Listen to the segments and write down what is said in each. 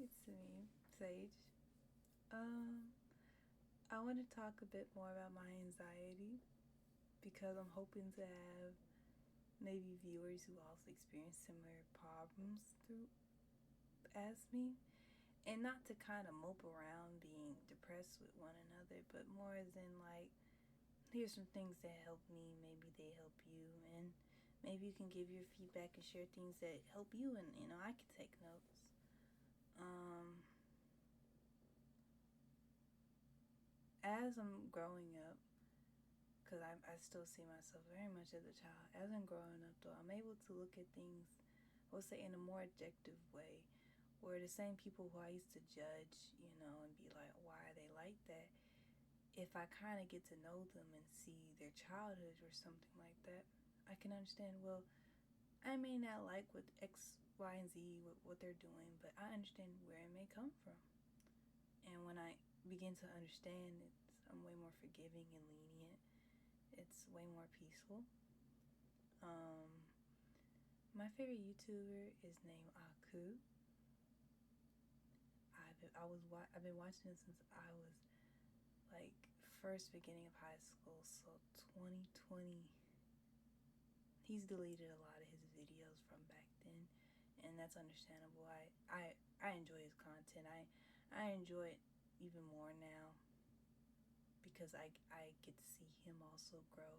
It's me, Sage. Um, I want to talk a bit more about my anxiety because I'm hoping to have maybe viewers who also experience similar problems through as me, and not to kind of mope around being depressed with one another, but more as in like, here's some things that help me, maybe they help you, and maybe you can give your feedback and share things that help you, and I can take notes. Um, as I'm growing up, because I still see myself very much as a child. As I'm growing up, though, I'm able to look at things, I would say, in a more objective way, where the same people who I used to judge, and be like, why are they like that? If I kind of get to know them and see their childhood or something like that, I can understand, well, I may not like what X, Y, and Z, what they're doing, but I understand where it may come from. And when I begin to understand, I'm way more forgiving and lenient. It's way more peaceful. Um, my favorite YouTuber is named Aku. I've been watching it since I was like first beginning of high school, so 2020. He's deleted a lot of his videos from back then, and that's understandable. I enjoy his content. I enjoy it even more now because I get to see him also grow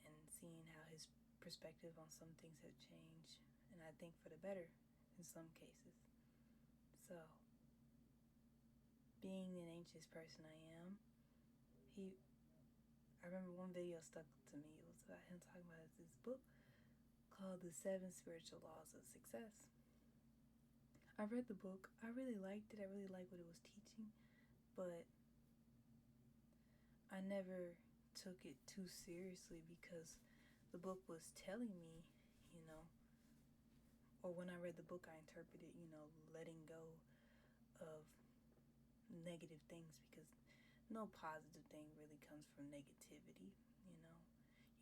and seeing how his perspective on some things have changed, and I think for the better in some cases. So, being an anxious person I am, he I remember one video stuck to me. It was about him talking about this book called The Seven Spiritual Laws of Success. I read the book. I really liked it. I really liked what it was teaching, but I never took it too seriously because the book was telling me, you know, or when I read the book, I interpreted, letting go of negative things because no positive thing really comes from negativity, you know.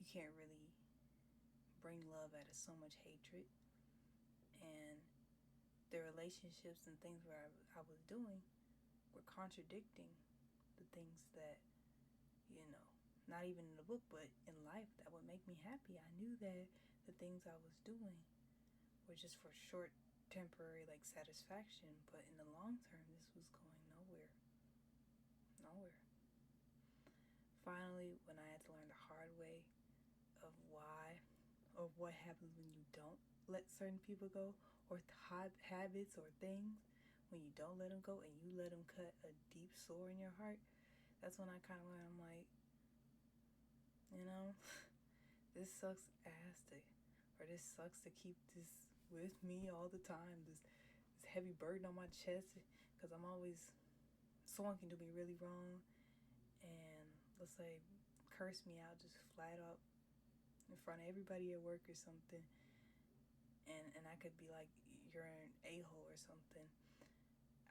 You can't really bring love out of so much hatred. And the relationships and things where I was doing were contradicting the things that, not even in the book, but in life that would make me happy. I knew that the things I was doing were just for short, temporary, like, satisfaction, but in the long term, this was going nowhere. Nowhere. Finally, when I had to learn the hard way of why or what happens when you don't let certain people go, or habits or things, when you don't let them go and you let them cut a deep sore in your heart, that's when I kind of learned, I'm like, this sucks ass to, or this sucks to keep this with me all the time, this heavy burden on my chest, because I'm always, someone can do me really wrong, and let's say curse me out just flat up in front of everybody at work or something, and I could be like, you're an a-hole or something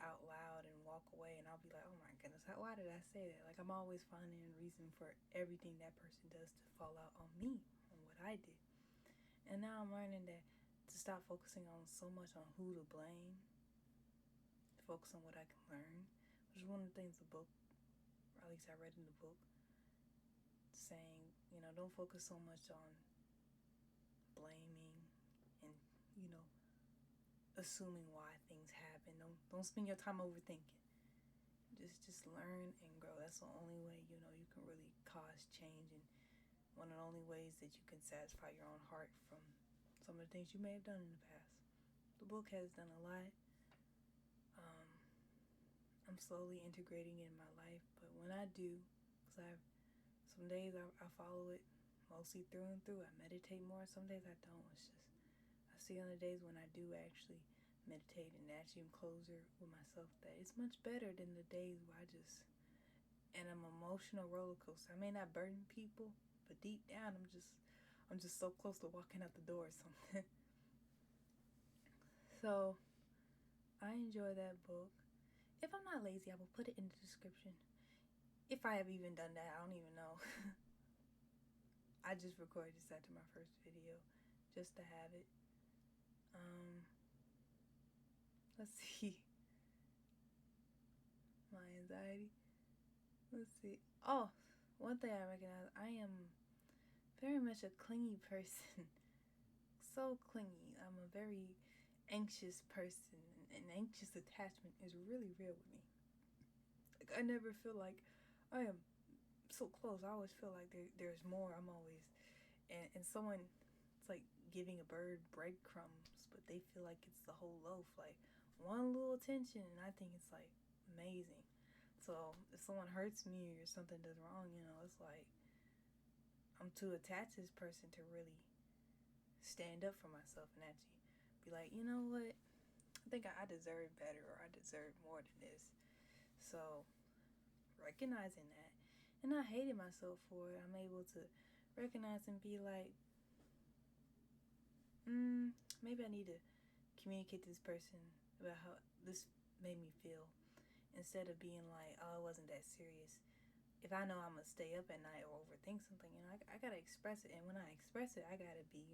out loud and walk away, and I'll be like, oh my goodness, why did I say that? Like, I'm always finding a reason for everything that person does to fall out on me, on what I did. And now I'm learning that to stop focusing on so much on who to blame, focus on what I can learn, which is one of the things the book, or at least I read in the book, saying, don't focus so much on blaming and, assuming why things happen. Don't spend your time overthinking. Just learn and grow. That's the only way, you can really cause change, and one of the only ways that you can satisfy your own heart from some of the things you may have done in the past. The book has done a lot. I'm slowly integrating it in my life, but when I do, because some days I follow it mostly through and through. I meditate more. Some days I don't. It's just, I see on the days when I do actually meditate and actually am closer with myself, that it's much better than the days where and I'm emotional roller coaster. I may not burden people, but deep down I'm just so close to walking out the door or something. So I enjoy that book. If I'm not lazy, I will put it in the description. If I have even done that, I don't even know. I just recorded this after my first video just to have it. Let's see. anxiety. Let's see. Oh, one thing I recognize, I am very much a clingy person. So clingy. I'm a very anxious person. And anxious attachment is really real with me. Like, I never feel like I am so close. I always feel like there's more. I'm always, and someone, it's like giving a bird breadcrumbs, but they feel like it's the whole loaf. Like, one little attention, and I think it's like amazing. So if someone hurts me or something does wrong, it's like I'm too attached to this person to really stand up for myself and actually be like, you know what? I think I deserve better, or I deserve more than this. So recognizing that, and I hated myself for it. I'm able to recognize and be like, maybe I need to communicate to this person about how this made me feel, instead of being like, oh, it wasn't that serious. If I know I'm gonna stay up at night or overthink something, I gotta express it. And when I express it, I gotta be,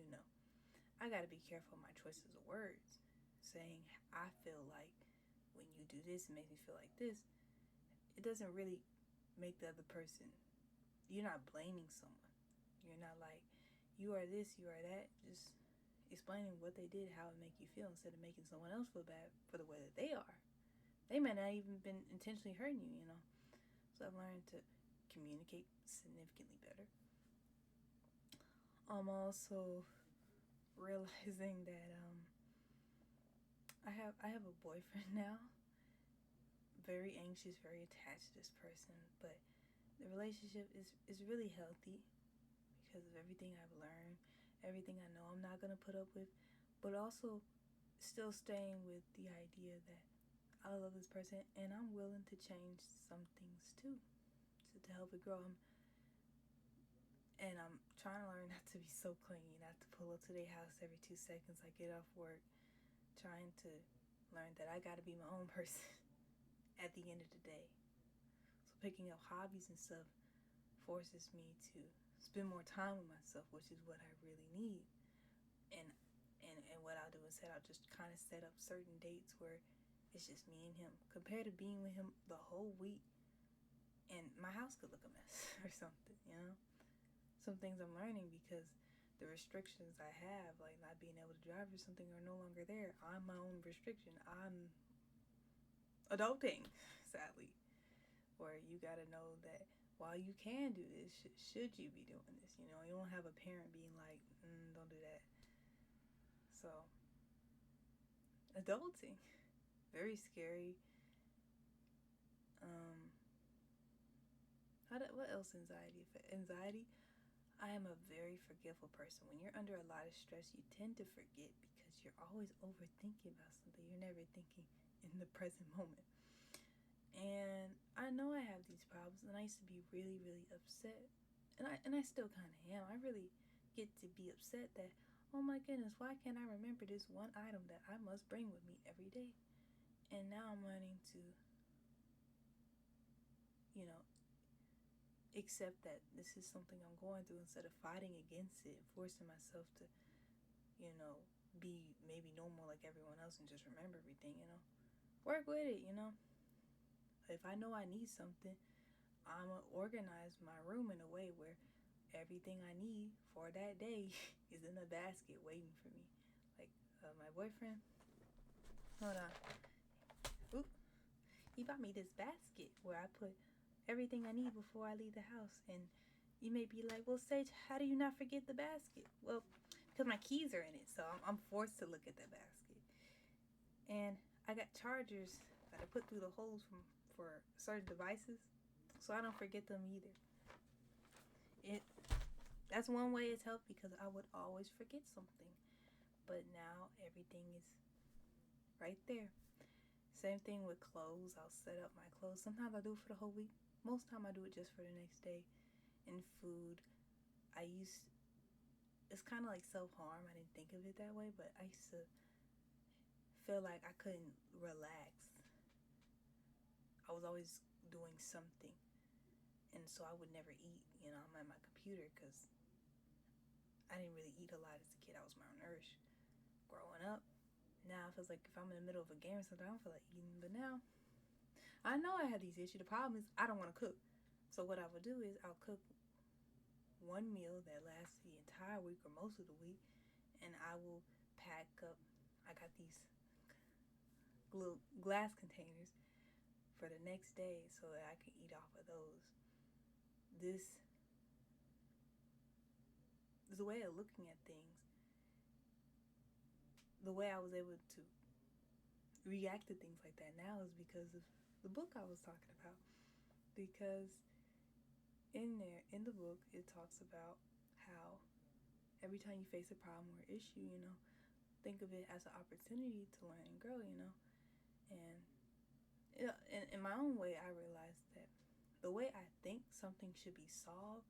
I gotta be careful of my choices of words. Saying, I feel like when you do this, it makes me feel like this. It doesn't really make the other person, you're not blaming someone. You're not like, you are this, you are that. Just explaining what they did, how it make you feel, instead of making someone else feel bad for the way that they are. They may not even been intentionally hurting you, So I've learned to communicate significantly better. I'm also realizing that I have a boyfriend now. Very anxious, very attached to this person, but the relationship is really healthy because of everything I've learned, everything I know I'm not gonna put up with, but also still staying with the idea that I love this person and I'm willing to change some things too, to help it grow. And I'm trying to learn not to be so clingy, not to pull up to their house every 2 seconds I get off work. Trying to learn that I gotta be my own person at the end of the day. So picking up hobbies and stuff forces me to spend more time with myself, which is what I really need. And and what I'll do is I'll just kind of set up certain dates where it's just me and him, compared to being with him the whole week and my house could look a mess or something. Some things I'm learning because the restrictions I have, like not being able to drive or something, are no longer there. I'm my own restriction. I'm adulting, sadly. Where you gotta know that while you can do this, should you be doing this? You don't have a parent being like, don't do that. So, adulting, very scary. What else? Anxiety. I am a very forgetful person. When you're under a lot of stress, you tend to forget because you're always overthinking about something. You're never thinking in the present moment. And I know I have these problems, and I used to be really, really upset. And I still kind of am. I really get to be upset that, oh my goodness, why can't I remember this one item that I must bring with me every day? And now I'm learning to, accept that this is something I'm going through, instead of fighting against it, forcing myself to, be maybe normal like everyone else and just remember everything. Work with it. If I know I need something, I'm going to organize my room in a way where everything I need for that day is in a basket waiting for me. Like my boyfriend, hold on. Oop. He bought me this basket where I put everything I need before I leave the house. And you may be like, well, Sage, how do you not forget the basket? Well, because my keys are in it, so I'm forced to look at the basket. And I got chargers that I put through the holes for certain devices, so I don't forget them either. That's one way it's helped, because I would always forget something. But now everything is right there. Same thing with clothes. I'll set up my clothes. Sometimes I do it for the whole week. Most time I do it just for the next day. And food, it's kind of like self-harm. I didn't think of it that way, but I used to feel like I couldn't relax. I was always doing something. And so I would never eat. I'm at my computer because I didn't really eat a lot as a kid. I was malnourished growing up. Now it feels like if I'm in the middle of a game or something, I don't feel like eating. But now I know I have these issues. The problem is I don't want to cook. So what I would do is I'll cook one meal that lasts the entire week or most of the week, and I will pack up. I got these little glass containers for the next day so that I can eat off of those. This is a way of looking at things. The way I was able to react to things like that now is because of the book I was talking about. Because in there, in the book, it talks about how every time you face a problem or issue, think of it as an opportunity to learn and grow, And in my own way, I realized that the way I think something should be solved,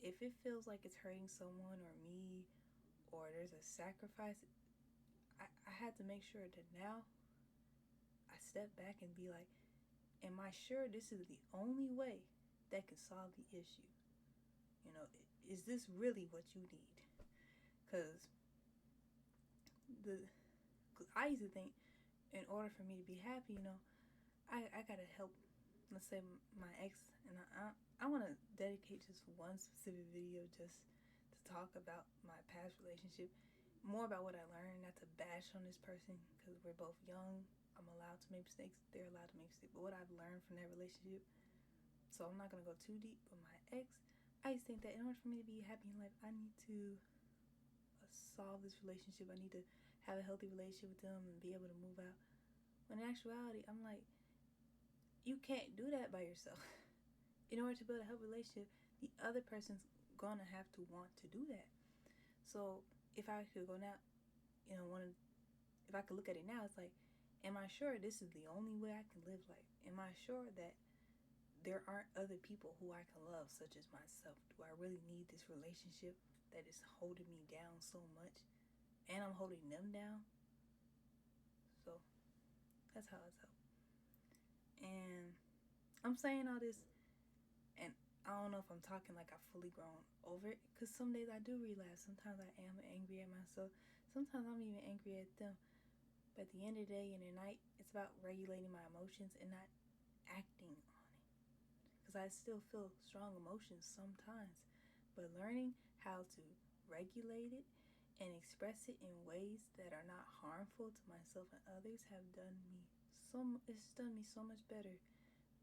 if it feels like it's hurting someone or me, or there's a sacrifice, I had to make sure that now I step back and be like, am I sure this is the only way that can solve the issue? Is this really what you need? Because I used to think in order for me to be happy, I gotta help, let's say, my ex, and I want to dedicate just one specific video just to talk about my past relationship, more about what I learned, not to bash on this person, because we're both young. I'm allowed to make mistakes. They're allowed to make mistakes. But what I've learned from that relationship, so I'm not going to go too deep. But my ex, I used to think that in order for me to be happy in life, I need to solve this relationship. I need to have a healthy relationship with them and be able to move out. When in actuality, I'm like, you can't do that by yourself. In order to build a healthy relationship, the other person's gonna have to want to do that. So if I could go now, if I could look at it now, it's like, am I sure this is the only way I can live life? Am I sure that there aren't other people who I can love, such as myself? Do I really need this relationship that is holding me down so much, and I'm holding them down? So that's how it's helped. And I'm saying all this, and I don't know if I'm talking like I've fully grown over it, because some days I do relapse. Sometimes I am angry at myself. Sometimes I'm even angry at them. But at the end of the day and the night, it's about regulating my emotions and not acting on it. Because I still feel strong emotions sometimes. But learning how to regulate it and express it in ways that are not harmful to myself and others it's done me so much better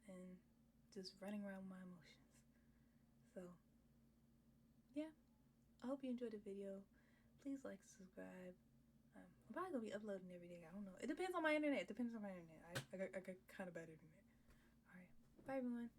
than just running around with my emotions. So, yeah. I hope you enjoyed the video. Please like, subscribe. I'm probably going to be uploading every day. I don't know. It depends on my internet. I got kind of bad internet. Alright. Bye, everyone.